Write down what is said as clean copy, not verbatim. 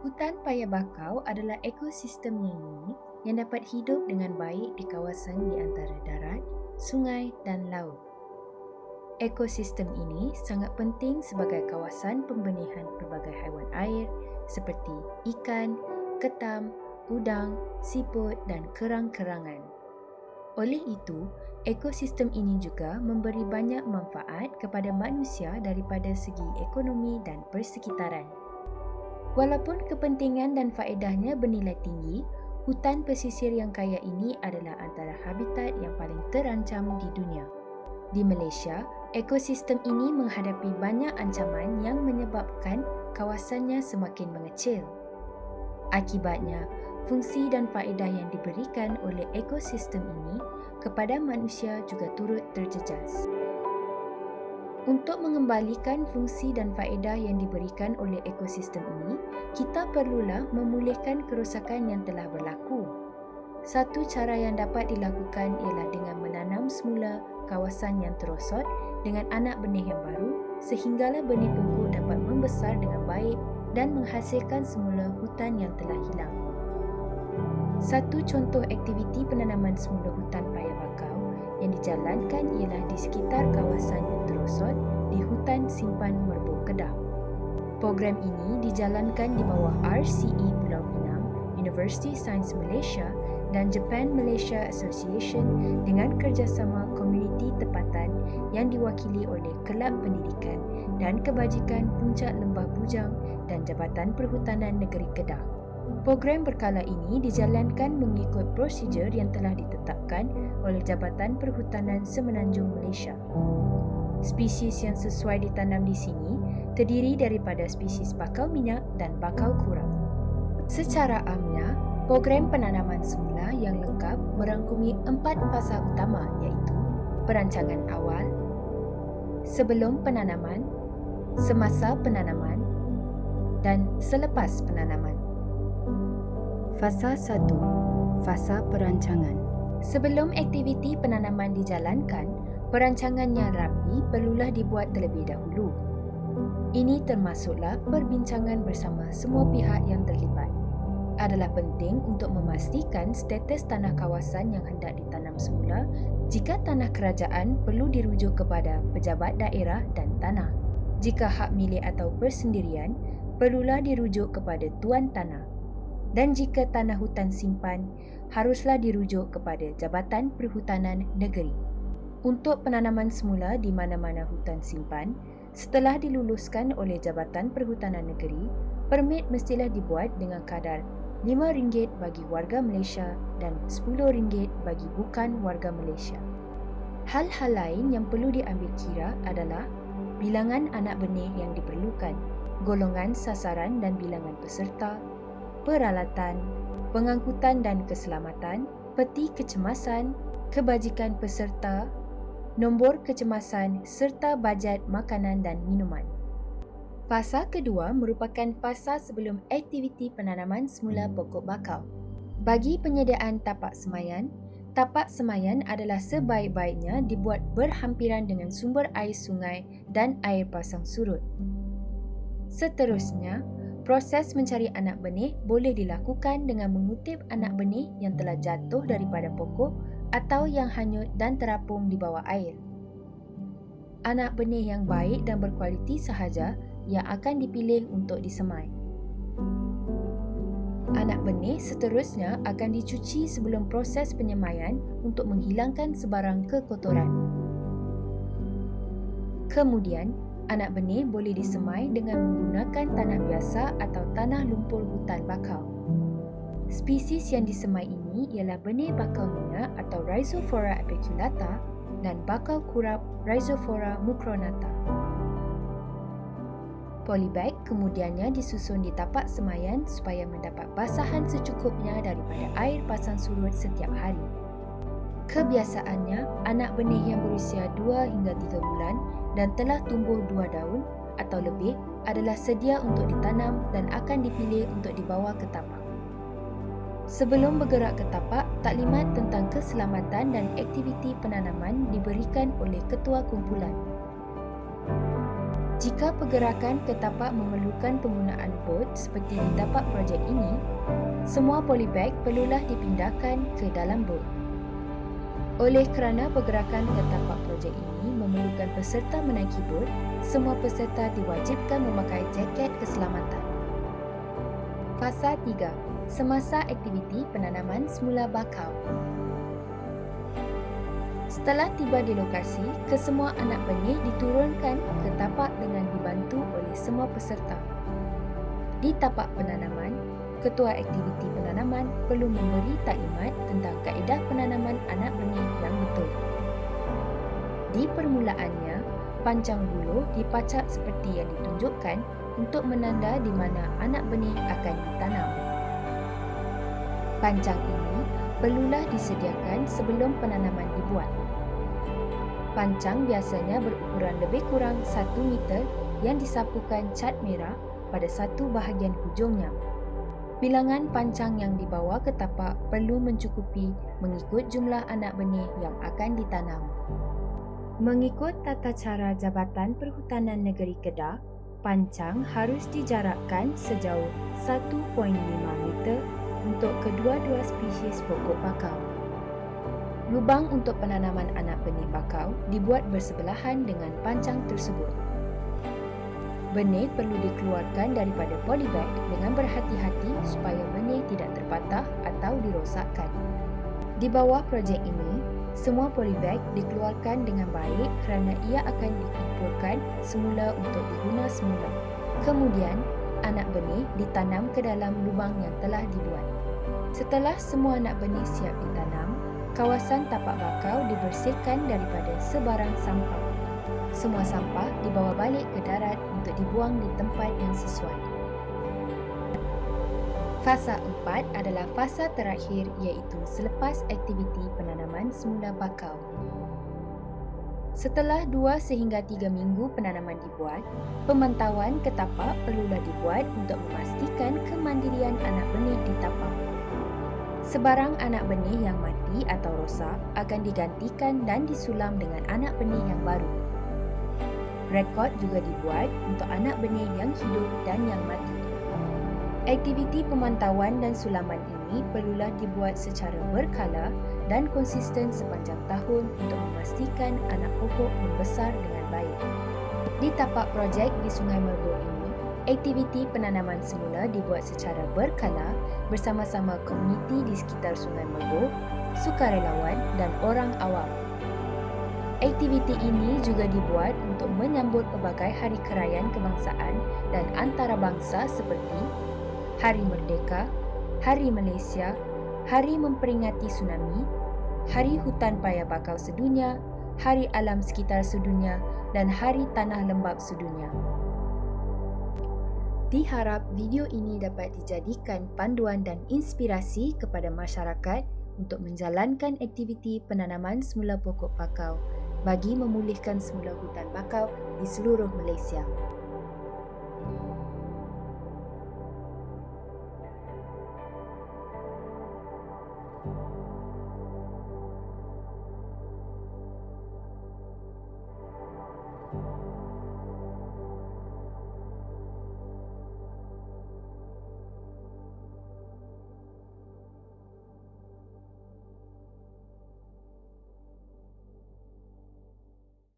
Hutan paya bakau adalah ekosistem yang unik yang dapat hidup dengan baik di kawasan di antara darat, sungai dan laut. Ekosistem ini sangat penting sebagai kawasan pembenihan pelbagai haiwan air seperti ikan, ketam, udang, siput dan kerang-kerangan. Oleh itu, ekosistem ini juga memberi banyak manfaat kepada manusia daripada segi ekonomi dan persekitaran. Walaupun kepentingan dan faedahnya bernilai tinggi, hutan pesisir yang kaya ini adalah antara habitat yang paling terancam di dunia. Di Malaysia, ekosistem ini menghadapi banyak ancaman yang menyebabkan kawasannya semakin mengecil. Akibatnya, fungsi dan faedah yang diberikan oleh ekosistem ini kepada manusia juga turut terjejas. Untuk mengembalikan fungsi dan faedah yang diberikan oleh ekosistem ini, kita perlulah memulihkan kerosakan yang telah berlaku. Satu cara yang dapat dilakukan ialah dengan menanam semula kawasan yang terosot dengan anak benih yang baru sehinggalah benih pokok dapat membesar dengan baik dan menghasilkan semula hutan yang telah hilang. Satu contoh aktiviti penanaman semula hutan paya bakau yang dijalankan ialah di sekitar kawasan yang terosot di Hutan Simpan Merbau Kedah. Program ini dijalankan di bawah RCE Pulau Pinang, University Science Malaysia dan Japan Malaysia Association dengan kerjasama komuniti tempatan yang diwakili oleh Kelab Pendidikan dan Kebajikan Puncak Lembah Bujang dan Jabatan Perhutanan Negeri Kedah. Program berkala ini dijalankan mengikut prosedur yang telah ditetapkan oleh Jabatan Perhutanan Semenanjung Malaysia. Spesies yang sesuai ditanam di sini terdiri daripada spesies bakau minyak dan bakau kurap. Secara amnya, program penanaman semula yang lengkap merangkumi 4 fasa utama iaitu perancangan awal, sebelum penanaman, semasa penanaman dan selepas penanaman. Fasa 1. Fasa perancangan. Sebelum aktiviti penanaman dijalankan, perancangan yang rapi perlulah dibuat terlebih dahulu. Ini termasuklah perbincangan bersama semua pihak yang terlibat. Adalah penting untuk memastikan status tanah kawasan yang hendak ditanam semula. Jika tanah kerajaan perlu dirujuk kepada pejabat daerah dan tanah. Jika hak milik atau persendirian, perlulah dirujuk kepada tuan tanah. Dan jika tanah hutan simpan, haruslah dirujuk kepada Jabatan Perhutanan Negeri. Untuk penanaman semula di mana-mana hutan simpan, setelah diluluskan oleh Jabatan Perhutanan Negeri, permit mestilah dibuat dengan kadar RM5 bagi warga Malaysia dan RM10 bagi bukan warga Malaysia. Hal-hal lain yang perlu diambil kira adalah bilangan anak benih yang diperlukan, golongan sasaran dan bilangan peserta, peralatan, pengangkutan dan keselamatan, peti kecemasan, kebajikan peserta, nombor kecemasan serta bajet makanan dan minuman. Fasa kedua merupakan fasa sebelum aktiviti penanaman semula pokok bakau. Bagi penyediaan tapak semayan adalah sebaik-baiknya dibuat berhampiran dengan sumber air sungai dan air pasang surut. Seterusnya, proses mencari anak benih boleh dilakukan dengan mengutip anak benih yang telah jatuh daripada pokok atau yang hanyut dan terapung di bawah air. Anak benih yang baik dan berkualiti sahaja yang akan dipilih untuk disemai. Anak benih seterusnya akan dicuci sebelum proses penyemaian untuk menghilangkan sebarang kekotoran. Kemudian, anak benih boleh disemai dengan menggunakan tanah biasa atau tanah lumpur hutan bakau. Spesies yang disemai ini ialah benih bakau minyak atau Rhizophora apiculata dan bakau kurap Rhizophora mucronata. Polybag kemudiannya disusun di tapak semayan supaya mendapat basahan secukupnya daripada air pasang surut setiap hari. Kebiasaannya, anak benih yang berusia 2 hingga 3 bulan dan telah tumbuh 2 daun atau lebih adalah sedia untuk ditanam dan akan dipilih untuk dibawa ke tapak. Sebelum bergerak ke tapak, taklimat tentang keselamatan dan aktiviti penanaman diberikan oleh ketua kumpulan. Jika pergerakan ke tapak memerlukan penggunaan bot seperti di tapak projek ini, semua polybag perlulah dipindahkan ke dalam bot. Oleh kerana pergerakan ke tapak projek ini memerlukan peserta menaiki bot, semua peserta diwajibkan memakai jaket keselamatan. Fasa 3. Semasa aktiviti penanaman semula bakau. Setelah tiba di lokasi, kesemua anak benih diturunkan ke tapak dengan dibantu oleh semua peserta. Di tapak penanaman, ketua aktiviti penanaman perlu memberi taklimat tentang kaedah penanaman anak benih yang betul. Di permulaannya, pancang buluh dipacak seperti yang ditunjukkan untuk menanda di mana anak benih akan ditanam. Pancang ini perlulah disediakan sebelum penanaman dibuat. Pancang biasanya berukuran lebih kurang 1 meter yang disapukan cat merah pada satu bahagian hujungnya. Bilangan pancang yang dibawa ke tapak perlu mencukupi mengikut jumlah anak benih yang akan ditanam. Mengikut tata cara Jabatan Perhutanan Negeri Kedah, pancang harus dijarakkan sejauh 1.5 meter untuk kedua-dua spesies pokok bakau. Lubang untuk penanaman anak benih bakau dibuat bersebelahan dengan pancang tersebut. Benih perlu dikeluarkan daripada polybag dengan berhati-hati supaya benih tidak terpatah atau dirosakkan. Di bawah projek ini, semua polybag dikeluarkan dengan baik kerana ia akan dikumpulkan semula untuk diguna semula. Kemudian, anak benih ditanam ke dalam lubang yang telah dibuat. Setelah semua anak benih siap ditanam, kawasan tapak bakau dibersihkan daripada sebarang sampah. Semua sampah dibawa balik ke darat untuk dibuang di tempat yang sesuai. Fasa 4 adalah fasa terakhir iaitu selepas aktiviti penanaman semula bakau. Setelah 2 sehingga 3 minggu penanaman dibuat, pemantauan ke tapak perlulah dibuat untuk memastikan kemandirian anak benih di tapak. Sebarang anak benih yang mati atau rosak akan digantikan dan disulam dengan anak benih yang baru. Rekod juga dibuat untuk anak benih yang hidup dan yang mati. Aktiviti pemantauan dan sulaman ini perlulah dibuat secara berkala dan konsisten sepanjang tahun untuk memastikan anak pokok membesar dengan baik. Di tapak projek di Sungai Merbau ini, aktiviti penanaman semula dibuat secara berkala bersama-sama komuniti di sekitar Sungai Merbau, sukarelawan dan orang awam. Aktiviti ini juga dibuat untuk menyambut pelbagai hari kerajaan kebangsaan dan antarabangsa seperti Hari Merdeka, Hari Malaysia, Hari Memperingati Tsunami, Hari Hutan Paya Bakau Sedunia, Hari Alam Sekitar Sedunia dan Hari Tanah Lembap Sedunia. Diharap video ini dapat dijadikan panduan dan inspirasi kepada masyarakat untuk menjalankan aktiviti penanaman semula pokok bakau bagi memulihkan semula hutan bakau di seluruh Malaysia.